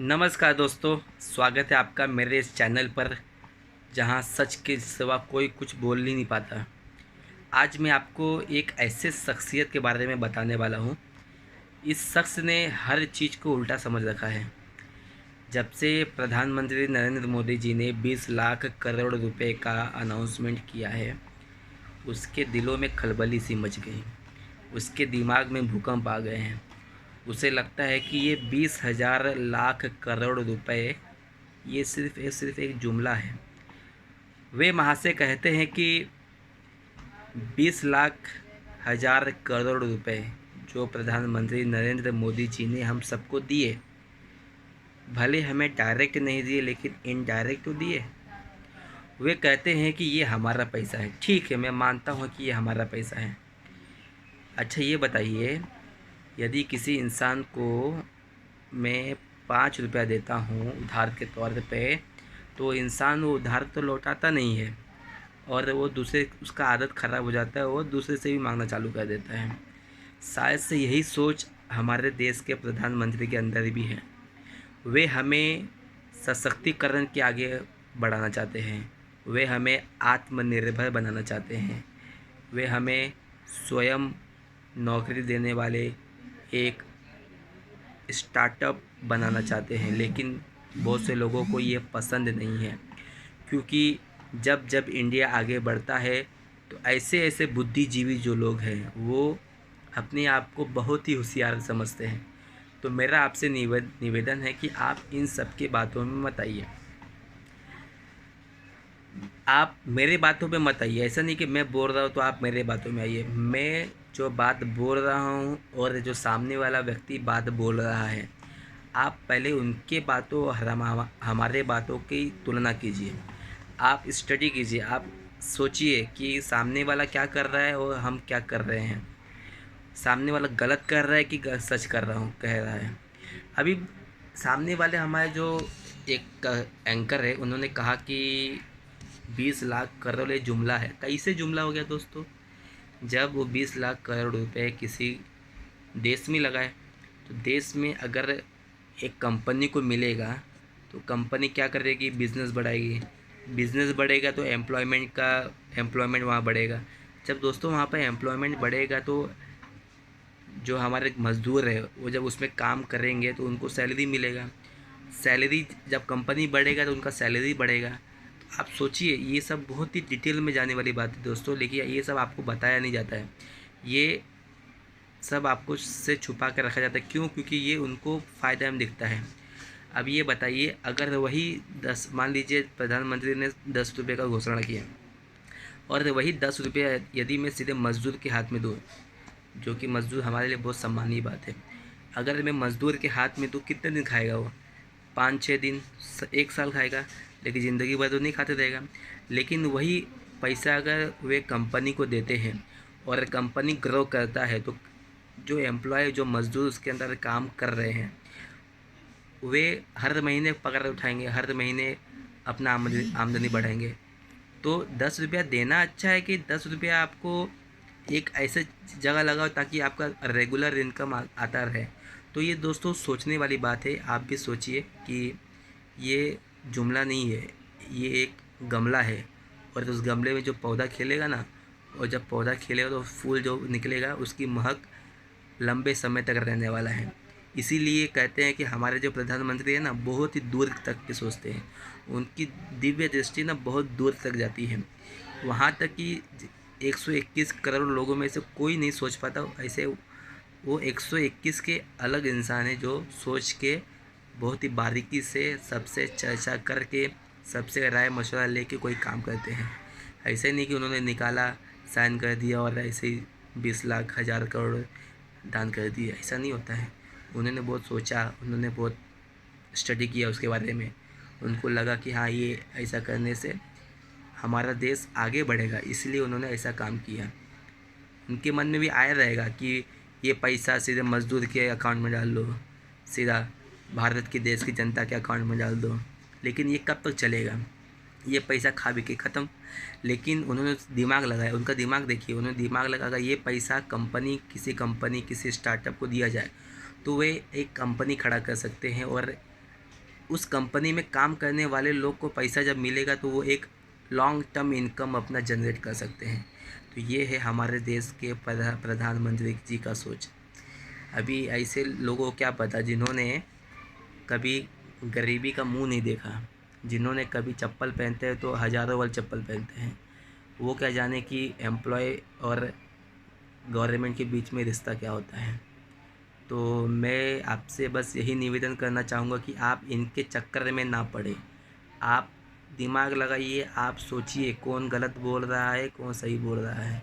नमस्कार दोस्तों, स्वागत है आपका मेरे इस चैनल पर जहां सच के सिवा कोई कुछ बोल ही नहीं पाता। आज मैं आपको एक ऐसे शख्सियत के बारे में बताने वाला हूं। इस शख्स ने हर चीज़ को उल्टा समझ रखा है। जब से प्रधानमंत्री नरेंद्र मोदी जी ने 20 लाख करोड़ रुपए का अनाउंसमेंट किया है, उसके दिलों में खलबली सी मच गई। उसके दिमाग में भूकंप आ गए हैं। उसे लगता है कि ये 20,000 लाख करोड़ रुपए ये सिर्फ एक जुमला है। वे महाशय कहते हैं कि 20 लाख 1,000 करोड़ रुपए जो प्रधानमंत्री नरेंद्र मोदी जी ने हम सबको दिए, भले हमें डायरेक्ट नहीं दिए लेकिन इनडायरेक्ट तो दिए। वे कहते हैं कि ये हमारा पैसा है। ठीक है, मैं मानता हूँ कि ये हमारा पैसा है। अच्छा ये बताइए, यदि किसी इंसान को मैं 5 रुपया देता हूँ उधार के तौर पे, तो इंसान वो उधार तो लौटाता नहीं है और वो दूसरे, उसका आदत ख़राब हो जाता है, वो दूसरे से भी मांगना चालू कर देता है। शायद से यही सोच हमारे देश के प्रधानमंत्री के अंदर भी है। वे हमें सशक्तिकरण के आगे बढ़ाना चाहते हैं। वे हमें आत्मनिर्भर बनाना चाहते हैं। वे हमें स्वयं नौकरी देने वाले एक स्टार्टअप बनाना चाहते हैं, लेकिन बहुत से लोगों को ये पसंद नहीं है, क्योंकि जब जब इंडिया आगे बढ़ता है तो ऐसे ऐसे बुद्धिजीवी जो लोग हैं वो अपने आप को बहुत ही होशियार समझते हैं। तो मेरा आपसे निवेदन है कि आप इन सब की बातों में मत आइए। आप मेरे बातों पे मत आइए। ऐसा नहीं कि मैं बोल रहा हूँ तो आप मेरे बातों में आइए। मैं जो बात बोल रहा हूँ और जो सामने वाला व्यक्ति बात बोल रहा है, आप पहले उनके बातों और हमारे बातों की तुलना कीजिए। आप स्टडी कीजिए। आप सोचिए कि सामने वाला क्या कर रहा है और हम क्या कर रहे हैं। सामने वाला गलत कर रहा है कि सच कर रहा हूँ कह रहा है। अभी सामने वाले हमारे जो एक एंकर है, उन्होंने कहा कि 20 लाख करोड़ ये जुमला है। कैसे जुमला हो गया दोस्तों? जब वो 20 लाख करोड़ रुपए किसी देश में लगाए, तो देश में अगर एक कंपनी को मिलेगा तो कंपनी क्या करेगी? बिज़नेस बढ़ाएगी। बिज़नेस बढ़ेगा तो एम्प्लॉयमेंट वहाँ बढ़ेगा। जब दोस्तों वहाँ पर एम्प्लॉयमेंट बढ़ेगा तो जो हमारे मज़दूर है वो जब उसमें काम करेंगे तो उनको सैलरी मिलेगा। सैलरी जब कंपनी बढ़ेगा तो उनका सैलरी बढ़ेगा। तो आप सोचिए, ये सब बहुत ही डिटेल में जाने वाली बात है दोस्तों, लेकिन ये सब आपको बताया नहीं जाता है। ये सब आपको से छुपा कर रखा जाता है। क्यों? क्योंकि ये उनको फ़ायदा में दिखता है। अब ये बताइए, अगर वही 10, मान लीजिए प्रधानमंत्री ने 10 रुपये का घोषणा किया और वही 10 रुपये यदि मैं सीधे मज़दूर के हाथ में दूँ, जो कि मज़दूर हमारे लिए बहुत सम्मानीय बात है। अगर मैं मज़दूर के हाथ में दूँ, कितने दिन खाएगा वो? 5-6 दिन, 1 साल खाएगा, लेकिन ज़िंदगी भर तो नहीं खाते रहेगा। लेकिन वही पैसा अगर वे कंपनी को देते हैं और कंपनी ग्रो करता है, तो जो एम्प्लॉय, जो मज़दूर उसके अंदर काम कर रहे हैं, वे हर महीने पगार उठाएंगे, हर महीने अपना आमदनी बढ़ाएंगे। तो 10 रुपया देना अच्छा है कि 10 रुपया आपको एक ऐसे जगह लगाओ ताकि आपका रेगुलर इनकम आता रहे? तो ये दोस्तों सोचने वाली बात है। आप भी सोचिए कि ये जुमला नहीं है, ये एक गमला है और उस गमले में जो पौधा खिलेगा ना, और जब पौधा खिलेगा तो फूल जो निकलेगा उसकी महक लंबे समय तक रहने वाला है। इसीलिए कहते हैं कि हमारे जो प्रधानमंत्री है ना, बहुत ही दूर तक के सोचते हैं। उनकी दिव्य दृष्टि ना बहुत दूर तक जाती है, वहाँ तक कि 121 करोड़ लोगों में से कोई नहीं सोच पाता ऐसे। वो 121 के अलग इंसान है जो सोच के बहुत ही बारीकी से सबसे चर्चा करके सबसे राय मशवरा लेके कोई काम करते हैं। ऐसे नहीं कि उन्होंने निकाला, साइन कर दिया और ऐसे ही 20 लाख 1,000 करोड़ दान कर दिया। ऐसा नहीं होता है। उन्होंने बहुत सोचा, उन्होंने बहुत स्टडी किया उसके बारे में। उनको लगा कि हाँ, ये ऐसा करने से हमारा देश आगे बढ़ेगा, इसलिए उन्होंने ऐसा काम किया। उनके मन में भी आया रहेगा कि ये पैसा सीधे मज़दूर के अकाउंट में डाल दो, सीधा भारत की देश की जनता के अकाउंट में डाल दो, लेकिन ये कब तक चलेगा? ये पैसा खा भी के ख़त्म। लेकिन उन्होंने दिमाग लगाया। उनका दिमाग देखिए, उन्होंने दिमाग लगा, अगर ये पैसा किसी स्टार्टअप को दिया जाए तो वे एक कंपनी खड़ा कर सकते हैं और उस कंपनी में काम करने वाले लोग को पैसा जब मिलेगा तो वो एक लॉन्ग टर्म इनकम अपना जनरेट कर सकते हैं। तो ये है हमारे देश के प्रधानमंत्री जी का सोच। अभी ऐसे लोगों को क्या पता जिन्होंने कभी गरीबी का मुंह नहीं देखा, जिन्होंने कभी चप्पल पहनते हैं तो हज़ारों वाली चप्पल पहनते हैं, वो क्या जाने कि एम्प्लॉय और गवर्नमेंट के बीच में रिश्ता क्या होता है। तो मैं आपसे बस यही निवेदन करना चाहूँगा कि आप इनके चक्कर में ना पड़े। आप दिमाग लगाइए, आप सोचिए कौन गलत बोल रहा है कौन सही बोल रहा है।